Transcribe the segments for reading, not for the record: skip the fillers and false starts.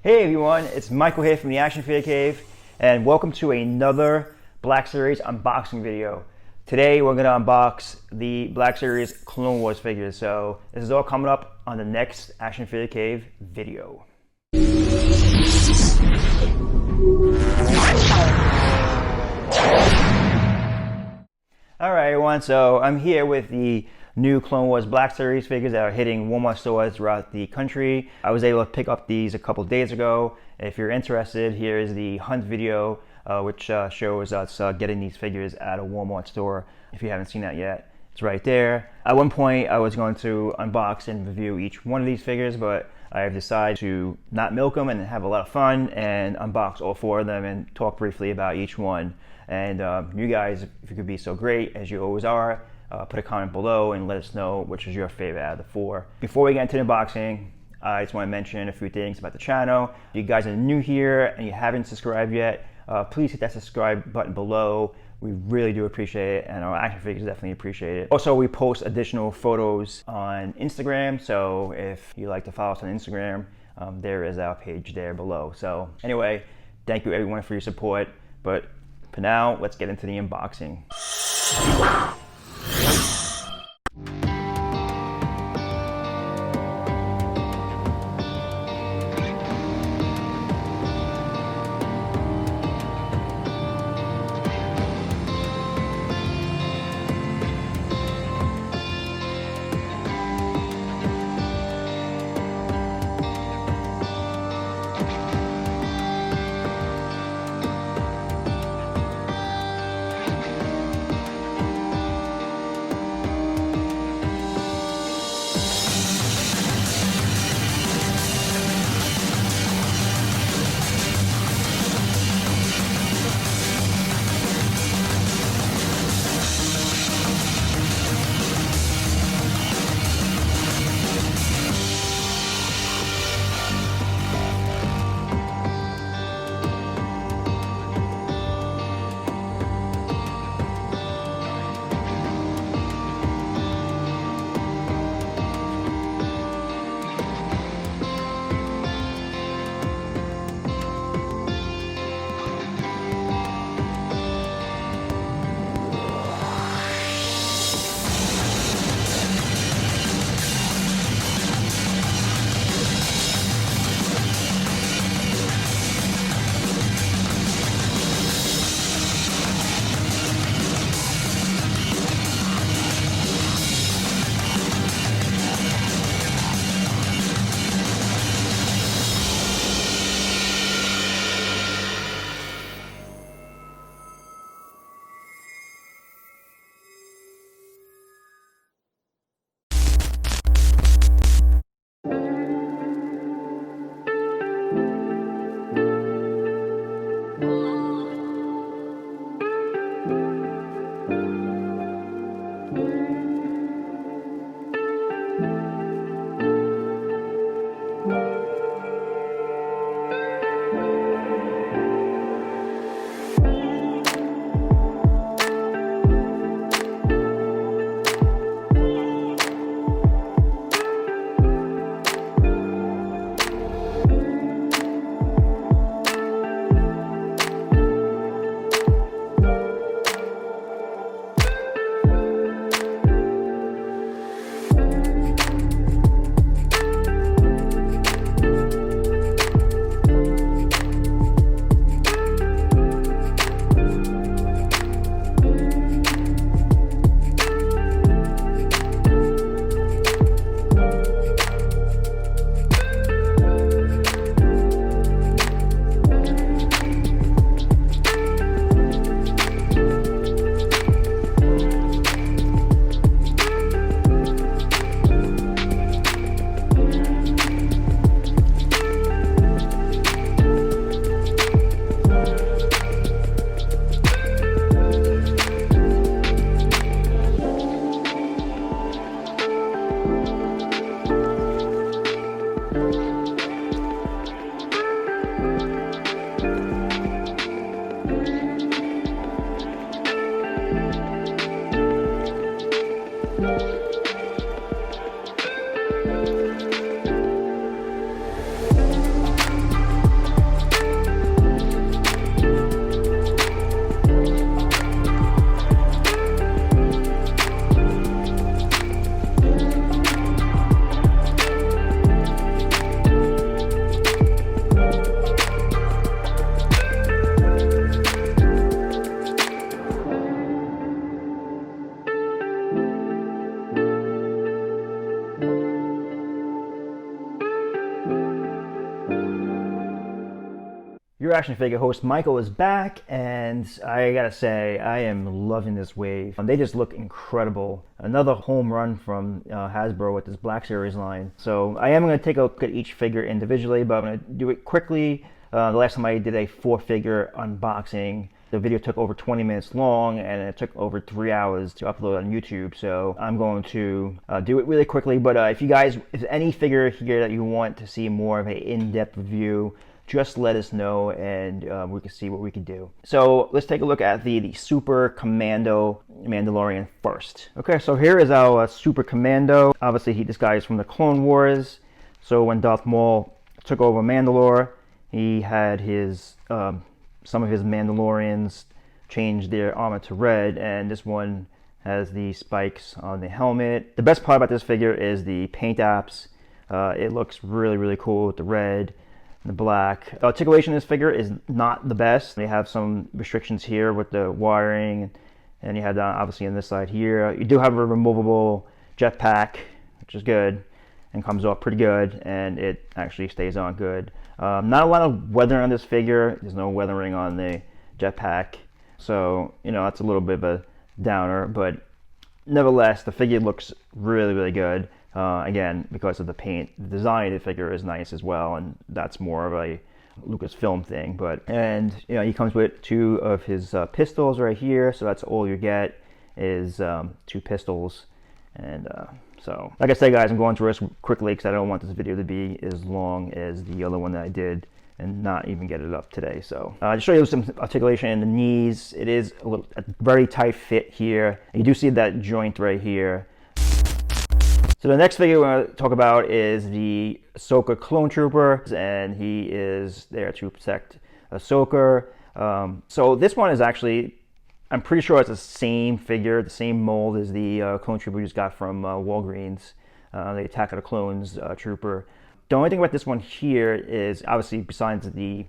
Hey everyone, it's Michael here from the Action Figure Cave, and welcome to another Black Series unboxing video. Today we're going to unbox the Black Series Clone Wars figures, so this is all coming up on the next Action Figure Cave video. Alright everyone, so I'm here with the new Clone Wars Black Series figures that are hitting Walmart stores throughout the country. I was able to pick up these a couple days ago. If you're interested, here is the hunt video, which shows us getting these figures at a Walmart store. If you haven't seen that yet, it's right there. At one point, I was going to unbox and review each one of these figures, but I have decided to not milk them and have a lot of fun and unbox all four of them and talk briefly about each one. And you guys, if you could be so great, as you always are, put a comment below and let us know which is your favorite out of the four. Before we get into the unboxing, I just want to mention a few things about the channel. If you guys are new here and you haven't subscribed yet, please hit that subscribe button below. We really do appreciate it, and our action figures definitely appreciate it. Also, we post additional photos on Instagram, so if you like to follow us on Instagram, there is our page there below. So anyway, thank you everyone for your support, but for now, let's get into the unboxing. Your action figure host Michael is back, and I gotta say, I am loving this wave. They just look incredible. Another home run from Hasbro with this Black Series line. So I am gonna take a look at each figure individually, but I'm gonna do it quickly. The last time I did a 4-figure unboxing, the video took over 20 minutes long, and it took over 3 hours to upload on YouTube. So I'm going to do it really quickly. But if you guys, if any figure here that you want to see more of an in-depth review, just let us know, and we can see what we can do. So let's take a look at the Super Commando Mandalorian first. Okay, so here is our Super Commando. Obviously, this guy is from the Clone Wars. So when Darth Maul took over Mandalore, he had his some of his Mandalorians change their armor to red, and this one has the spikes on the helmet. The best part about this figure is the paint apps. It looks really, really cool with the red, the black. Articulation of this figure is not the best. They have some restrictions here with the wiring, and you have that obviously on this side here. You do have a removable jetpack, which is good, and comes off pretty good, and it actually stays on good. Not a lot of weathering on this figure. There's no weathering on the jetpack, so you know that's a little bit of a downer, but nevertheless the figure looks really, really good. Again, because of the paint, the design of the figure is nice as well, and that's more of a Lucasfilm thing. And you know, he comes with 2 of his pistols right here, so that's all you get is 2 pistols. And so, like I said, guys, I'm going through this quickly because I don't want this video to be as long as the other one that I did and not even get it up today. So to show you some articulation in the knees, it is a very tight fit here. You do see that joint right here. So the next figure we're going to talk about is the Ahsoka clone trooper, and he is there to protect Ahsoka. So this one is actually, I'm pretty sure it's the same figure, the same mold as the clone trooper we just got from Walgreens, the Attack of the Clones trooper. The only thing about this one here is, obviously, besides the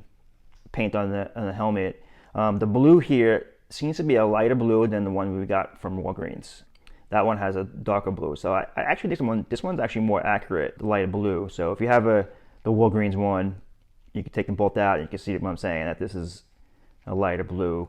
paint on the helmet, the blue here seems to be a lighter blue than the one we got from Walgreens. That one has a darker blue, so I actually think this one's actually more accurate, the lighter blue. So if you have the Walgreens one, you can take them both out, and you can see what I'm saying, that this is a lighter blue.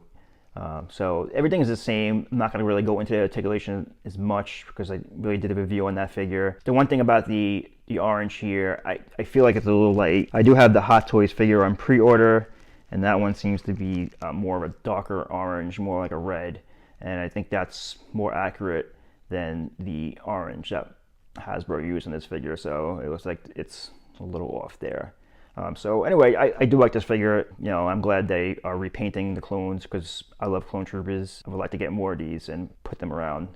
So everything is the same. I'm not going to really go into the articulation as much because I really did a review on that figure. The one thing about the orange here, I feel like it's a little light. I do have the Hot Toys figure on pre-order, and that one seems to be more of a darker orange, more like a red, and I think that's more accurate than the orange that Hasbro used in this figure, so it looks like it's a little off there. So anyway, I do like this figure. You know, I'm glad they are repainting the clones because I love clone troopers. I would like to get more of these and put them around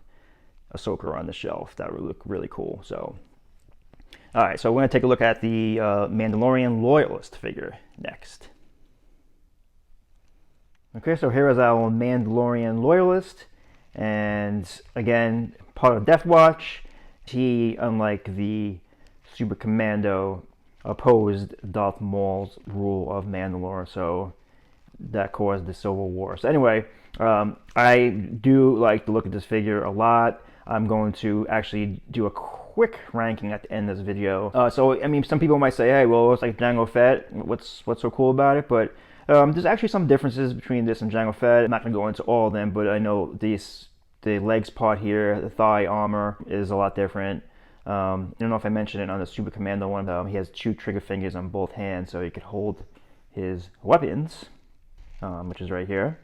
Ahsoka on the shelf. That would look really cool. So, all right, so we're going to take a look at the Mandalorian Loyalist figure next. Okay, so here is our Mandalorian Loyalist. And again, part of Death Watch. He, unlike the Super Commando, opposed Darth Maul's rule of Mandalore, so that caused the Civil War. So anyway, I do like the look of this figure a lot. I'm going to actually do a quick ranking at the end of this video. So I mean, some people might say, hey, well, it's like Jango Fett. What's so cool about it? But there's actually some differences between this and Jango Fett. I'm not going to go into all of them, but I know the legs part here, the thigh armor is a lot different. I don't know if I mentioned it on the Super Commando one. He has 2 trigger fingers on both hands, so he could hold his weapons, which is right here.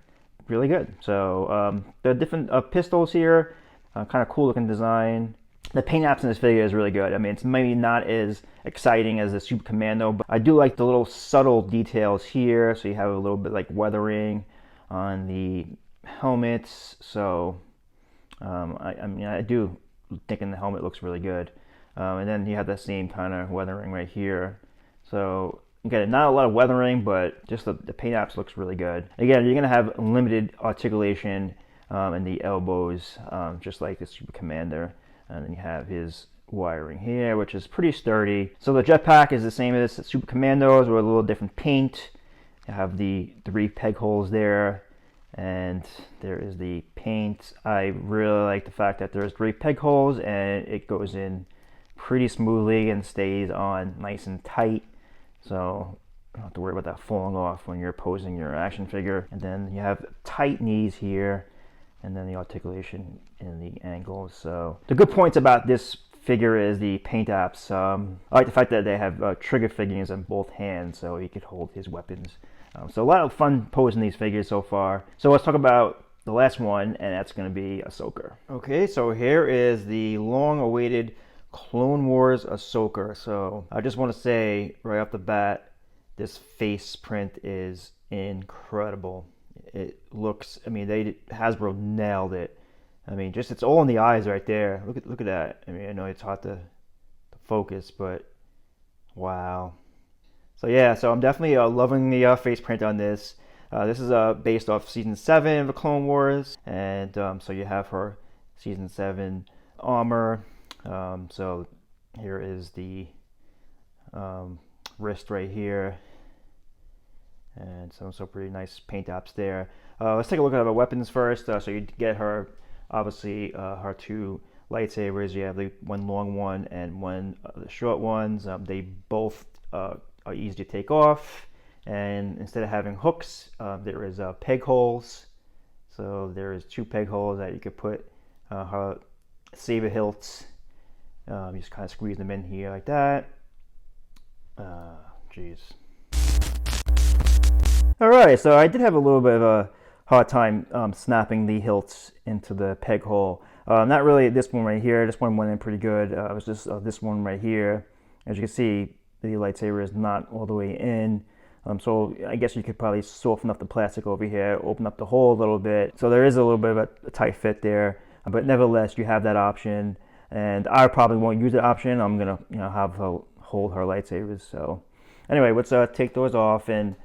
Really good. So the different pistols here, kind of cool looking design. The paint apps in this figure is really good. I mean, it's maybe not as exciting as the Super Commando, but I do like the little subtle details here. So you have a little bit like weathering on the helmets. So I mean, I do thinking the helmet looks really good. And then you have that same kind of weathering right here. So again, not a lot of weathering, but just the paint apps looks really good. Again, you're gonna have limited articulation in the elbows, just like the Super Commander. And then you have his wiring here, which is pretty sturdy. So the jetpack is the same as the Super Commandos, with a little different paint. You have the 3 peg holes there, and there is the paint. I really like the fact that there's 3 peg holes, and it goes in pretty smoothly and stays on nice and tight. So don't have to worry about that falling off when you're posing your action figure. And then you have tight knees here, and then the articulation in the angles. So the good points about this figure is the paint apps. I like the fact that they have trigger figures on both hands, so he could hold his weapons. So a lot of fun posing these figures so far. So let's talk about the last one, and that's going to be Ahsoka. Okay, so here is the long-awaited Clone Wars Ahsoka. So I just want to say right off the bat, this face print is incredible. It looks, I mean, Hasbro nailed it. I mean, just it's all in the eyes right there. Look at that. I mean, I know it's hard to focus, but wow. So yeah, so I'm definitely loving the face print on this. This is based off season 7 of the Clone Wars, and so you have her season 7 armor. So here is the wrist right here, and so pretty nice paint apps there. Let's take a look at the weapons first. So you get her, obviously, her 2 lightsabers. You have the one long one and one the short ones. They both are easy to take off. And instead of having hooks, there is peg holes. So there is 2 peg holes that you could put her saber hilts. You just kind of squeeze them in here like that. Jeez. All right, so I did have a little bit of a hard time snapping the hilts into the peg hole. Not really this one right here. This one went in pretty good. It was just this one right here. As you can see, the lightsaber is not all the way in. So I guess you could probably soften up the plastic over here, open up the hole a little bit. So there is a little bit of a tight fit there, but nevertheless, you have that option. And I probably won't use the option. I'm gonna, have her hold her lightsabers. So anyway, let's take those off and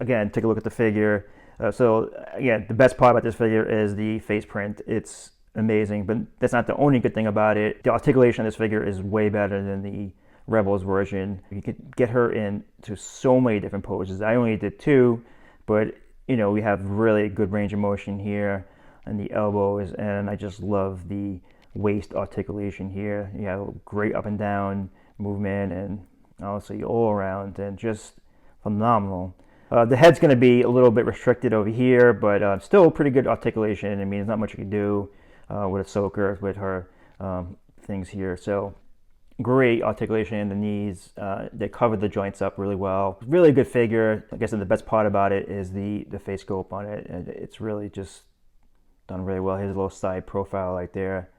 again take a look at the figure. So again, the best part about this figure is the face print. It's amazing, but that's not the only good thing about it. The articulation of this figure is way better than the Rebels version. You could get her into so many different poses. I only did 2, but we have really good range of motion here and the elbows, and I just love the waist articulation here. You have great up and down movement, and honestly all around, and just phenomenal. The head's going to be a little bit restricted over here, but still pretty good articulation. I mean, there's not much you can do with Ahsoka with her things here. So great articulation in the knees. They covered the joints up really well. Really good figure. Like I said, the best part about it is the face scope on it. And it's really just done really well. Here's a little side profile right there.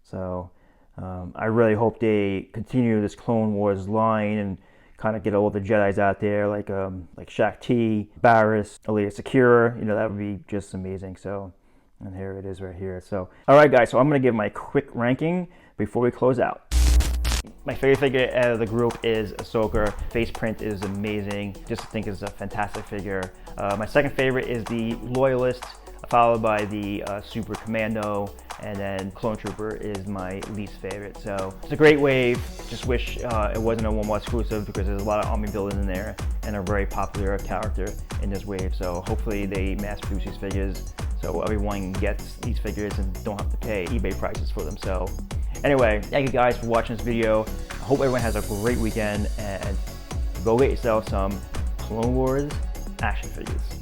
So I really hope they continue this Clone Wars line and kind of get all the Jedis out there, like Shaq T, Barriss, Alia Secura. That would be just amazing. So, and here it is right here. So, all right, guys. So I'm gonna give my quick ranking before we close out. My favorite figure out of the group is Ahsoka. Face print is amazing. Just think it's a fantastic figure. My second favorite is the Loyalist, followed by the Super Commando, and then Clone Trooper is my least favorite. So it's a great wave. Just wish it wasn't a Walmart exclusive, because there's a lot of army builders in there and a very popular character in this wave. So hopefully they mass produce these figures so everyone gets these figures and don't have to pay eBay prices for them. So anyway, thank you guys for watching this video. I hope everyone has a great weekend, and go get yourself some Clone Wars action figures.